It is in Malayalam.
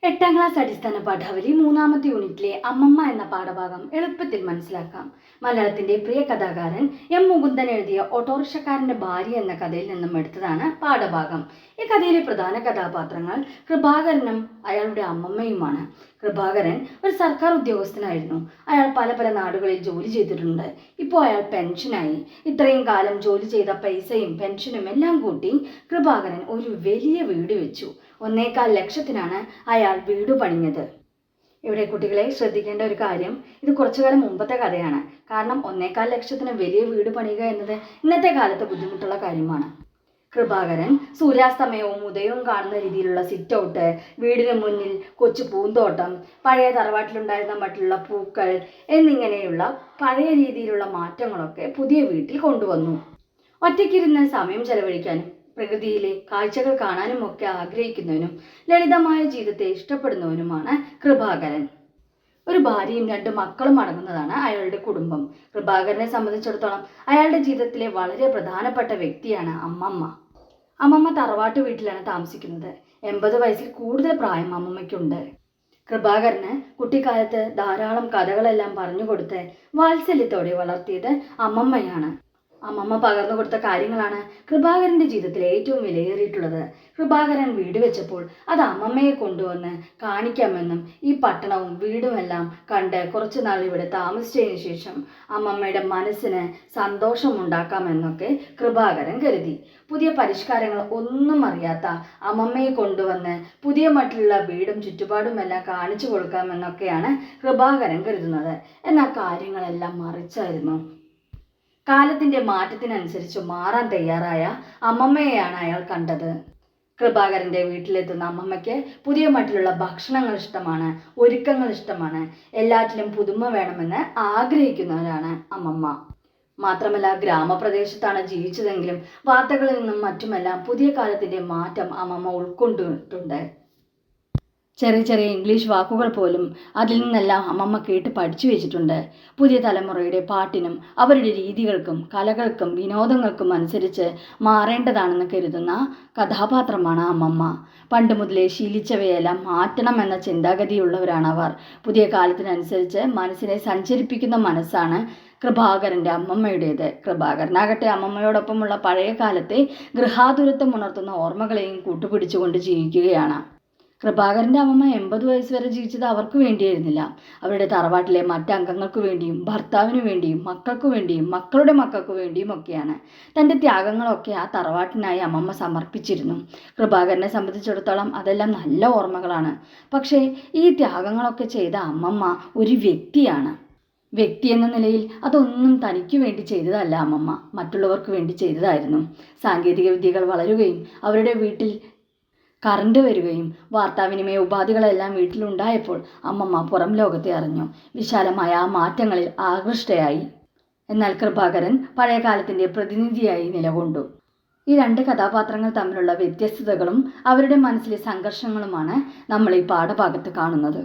8ാം ക്ലാസ് അടിസ്ഥാന പാഠാവലി 3ാമത്തെ യൂണിറ്റിലെ അമ്മമ്മ എന്ന പാഠഭാഗം എളുപ്പത്തിൽ മനസ്സിലാക്കാം. മലയാളത്തിന്റെ പ്രിയ കഥാകാരൻ എം മുകുന്ദൻ എഴുതിയ ഓട്ടോറിക്ഷക്കാരന്റെ ഭാര്യ എന്ന കഥയിൽ നിന്നും എടുത്തതാണ് പാഠഭാഗം. ഈ കഥയിലെ പ്രധാന കഥാപാത്രങ്ങൾ കൃപാകരനും അയാളുടെ അമ്മമ്മയുമാണ്. കൃപാകരൻ ഒരു സർക്കാർ ഉദ്യോഗസ്ഥനായിരുന്നു. അയാൾ പല പല നാടുകളിൽ ജോലി ചെയ്തിട്ടുണ്ട്. ഇപ്പോൾ അയാൾ പെൻഷനായി. ഇത്രയും കാലം ജോലി ചെയ്ത പൈസയും പെൻഷനും എല്ലാം കൂട്ടി കൃപാകരൻ ഒരു വലിയ വീട് വെച്ചു. 1.25 ലക്ഷത്തിനാണ് അയാൾ വീട് പണിഞ്ഞത്. ഇവിടെ കുട്ടികളെ ശ്രദ്ധിക്കേണ്ട ഒരു കാര്യം, ഇത് കുറച്ചു കാലം മുമ്പത്തെ കഥയാണ്. കാരണം 1.25 ലക്ഷത്തിന് വലിയ വീട് പണിയുക എന്നത് ഇന്നത്തെ കാലത്ത് ബുദ്ധിമുട്ടുള്ള കാര്യമാണ്. കൃപാകരൻ സൂര്യാസ്തമയവും ഉദയവും കാണുന്ന രീതിയിലുള്ള സിറ്റ് ഔട്ട്, വീടിന് മുന്നിൽ കൊച്ചു പൂന്തോട്ടം, പഴയ തറവാട്ടിലുണ്ടായിരുന്ന മറ്റുള്ള പൂക്കൾ എന്നിങ്ങനെയുള്ള പഴയ രീതിയിലുള്ള മാറ്റങ്ങളൊക്കെ പുതിയ വീട്ടിൽ കൊണ്ടുവന്നു. ഒറ്റയ്ക്കിരുന്ന് സമയം ചെലവഴിക്കാനും പ്രകൃതിയിലെ കാഴ്ചകൾ കാണാനും ഒക്കെ ആഗ്രഹിക്കുന്നവനും ലളിതമായ ജീവിതത്തെ ഇഷ്ടപ്പെടുന്നവനുമാണ് കൃപാകരൻ. ഒരു ഭാര്യയും 2 മക്കളും അടങ്ങുന്നതാണ് അയാളുടെ കുടുംബം. കൃപാകരനെ സംബന്ധിച്ചിടത്തോളം അയാളുടെ ജീവിതത്തിലെ വളരെ പ്രധാനപ്പെട്ട വ്യക്തിയാണ് അമ്മമ്മ. അമ്മമ്മ തറവാട്ട് വീട്ടിലാണ് താമസിക്കുന്നത്. 80 വയസ്സിൽ കൂടുതൽ പ്രായം അമ്മമ്മയ്ക്കുണ്ട്. കൃപാകരന് കുട്ടിക്കാലത്ത് ധാരാളം കഥകളെല്ലാം പറഞ്ഞുകൊടുത്ത് വാത്സല്യത്തോടെ വളർത്തിയത് അമ്മമ്മയാണ്. അമ്മമ്മ പകർന്നു കൊടുത്ത കാര്യങ്ങളാണ് കൃപാകരൻ്റെ ജീവിതത്തിൽ ഏറ്റവും വിലയേറിയിട്ടുള്ളത്. കൃപാകരൻ വീട് വെച്ചപ്പോൾ അത് അമ്മമ്മയെ കൊണ്ടുവന്ന് കാണിക്കാമെന്നും ഈ പട്ടണവും വീടുമെല്ലാം കണ്ട് കുറച്ചു നാൾ ഇവിടെ താമസിച്ചതിന് ശേഷം അമ്മമ്മയുടെ മനസ്സിന് സന്തോഷമുണ്ടാക്കാമെന്നൊക്കെ കൃപാകരൻ കരുതി. പുതിയ പരിഷ്കാരങ്ങൾ ഒന്നും അറിയാത്ത അമ്മമ്മയെ കൊണ്ടുവന്ന് പുതിയ മട്ടിലുള്ള വീടും ചുറ്റുപാടുമെല്ലാം കാണിച്ചു കൊടുക്കാമെന്നൊക്കെയാണ് കൃപാകരൻ കരുതുന്നത്. എന്നാൽ കാര്യങ്ങളെല്ലാം മറിച്ചായിരുന്നു. കാലത്തിന്റെ മാറ്റത്തിനനുസരിച്ച് മാറാൻ തയ്യാറായ അമ്മമ്മയെയാണ് അയാൾ കണ്ടത്. കൃപാകരന്റെ വീട്ടിലെത്തുന്ന അമ്മമ്മയ്ക്ക് പുതിയ മട്ടിലുള്ള ഭക്ഷണങ്ങൾ ഇഷ്ടമാണ്, ഒരുക്കങ്ങൾ ഇഷ്ടമാണ്. എല്ലാറ്റിലും പുതുമ വേണമെന്ന് ആഗ്രഹിക്കുന്നവരാണ് അമ്മമ്മ. മാത്രമല്ല, ഗ്രാമപ്രദേശത്താണ് ജീവിച്ചതെങ്കിലും വാർത്തകളിൽ നിന്നും മറ്റുമെല്ലാം പുതിയ കാലത്തിന്റെ മാറ്റം അമ്മമ്മ ഉൾക്കൊണ്ടിട്ടുണ്ട്. ചെറിയ ചെറിയ ഇംഗ്ലീഷ് വാക്കുകൾ പോലും അതിൽ നിന്നെല്ലാം അമ്മമ്മ കേട്ട് പഠിച്ചു വെച്ചിട്ടുണ്ട്. പുതിയ തലമുറയുടെ പാട്ടിനും അവരുടെ രീതികൾക്കും കലകൾക്കും വിനോദങ്ങൾക്കും അനുസരിച്ച് മാറേണ്ടതാണെന്ന് കരുതുന്ന കഥാപാത്രമാണ് അമ്മമ്മ. പണ്ട് മുതലേ ശീലിച്ചവയെല്ലാം മാറ്റണമെന്ന ചിന്താഗതിയുള്ളവരാണവർ. പുതിയ കാലത്തിനനുസരിച്ച് മനസ്സിനെ സഞ്ചരിപ്പിക്കുന്ന മനസ്സാണ് കൃപാകരൻ്റെ അമ്മമ്മയുടേത്. കൃപാകരനാകട്ടെ അമ്മമ്മയോടൊപ്പമുള്ള പഴയ കാലത്തെ ഗൃഹാതുരത്വം ഉണർത്തുന്ന ഓർമ്മകളെയും കൂട്ടുപിടിച്ചുകൊണ്ട് ജീവിക്കുകയാണ്. കൃപാകരൻ്റെ അമ്മമ്മ 80 വയസ്സ് വരെ ജീവിച്ചത് അവർക്ക് വേണ്ടിയായിരുന്നില്ല. അവരുടെ തറവാട്ടിലെ മറ്റംഗങ്ങൾക്ക് വേണ്ടിയും ഭർത്താവിന് വേണ്ടിയും മക്കൾക്ക് വേണ്ടിയും മക്കളുടെ മക്കൾക്ക് വേണ്ടിയും ഒക്കെയാണ്. തൻ്റെ ത്യാഗങ്ങളൊക്കെ ആ തറവാട്ടിനായി അമ്മമ്മ സമർപ്പിച്ചിരുന്നു. കൃപാകരനെ സംബന്ധിച്ചിടത്തോളം അതെല്ലാം നല്ല ഓർമ്മകളാണ്. പക്ഷേ ഈ ത്യാഗങ്ങളൊക്കെ ചെയ്ത അമ്മമ്മ ഒരു വ്യക്തിയാണ്. വ്യക്തി എന്ന നിലയിൽ അതൊന്നും തനിക്ക് വേണ്ടി ചെയ്തതല്ല അമ്മമ്മ, മറ്റുള്ളവർക്ക് വേണ്ടി ചെയ്തതായിരുന്നു. സാങ്കേതിക വിദ്യകൾ വളരുകയും അവരുടെ വീട്ടിൽ കറണ്ട് വരികയും വാർത്താവിനിമയ ഉപാധികളെല്ലാം വീട്ടിലുണ്ടായപ്പോൾ അമ്മമ്മ പുറം ലോകത്തെ അറിഞ്ഞു. വിശാലമായ ആ മാറ്റങ്ങളിൽ ആകൃഷ്ടയായി. എന്നാൽ കൃപാകരൻ പഴയ കാലത്തിൻ്റെ പ്രതിനിധിയായി നിലകൊണ്ടു. ഈ 2 കഥാപാത്രങ്ങൾ തമ്മിലുള്ള വ്യത്യസ്തതകളും അവരുടെ മനസ്സിലെ സംഘർഷങ്ങളുമാണ് നമ്മൾ ഈ പാഠഭാഗത്ത് കാണുന്നത്.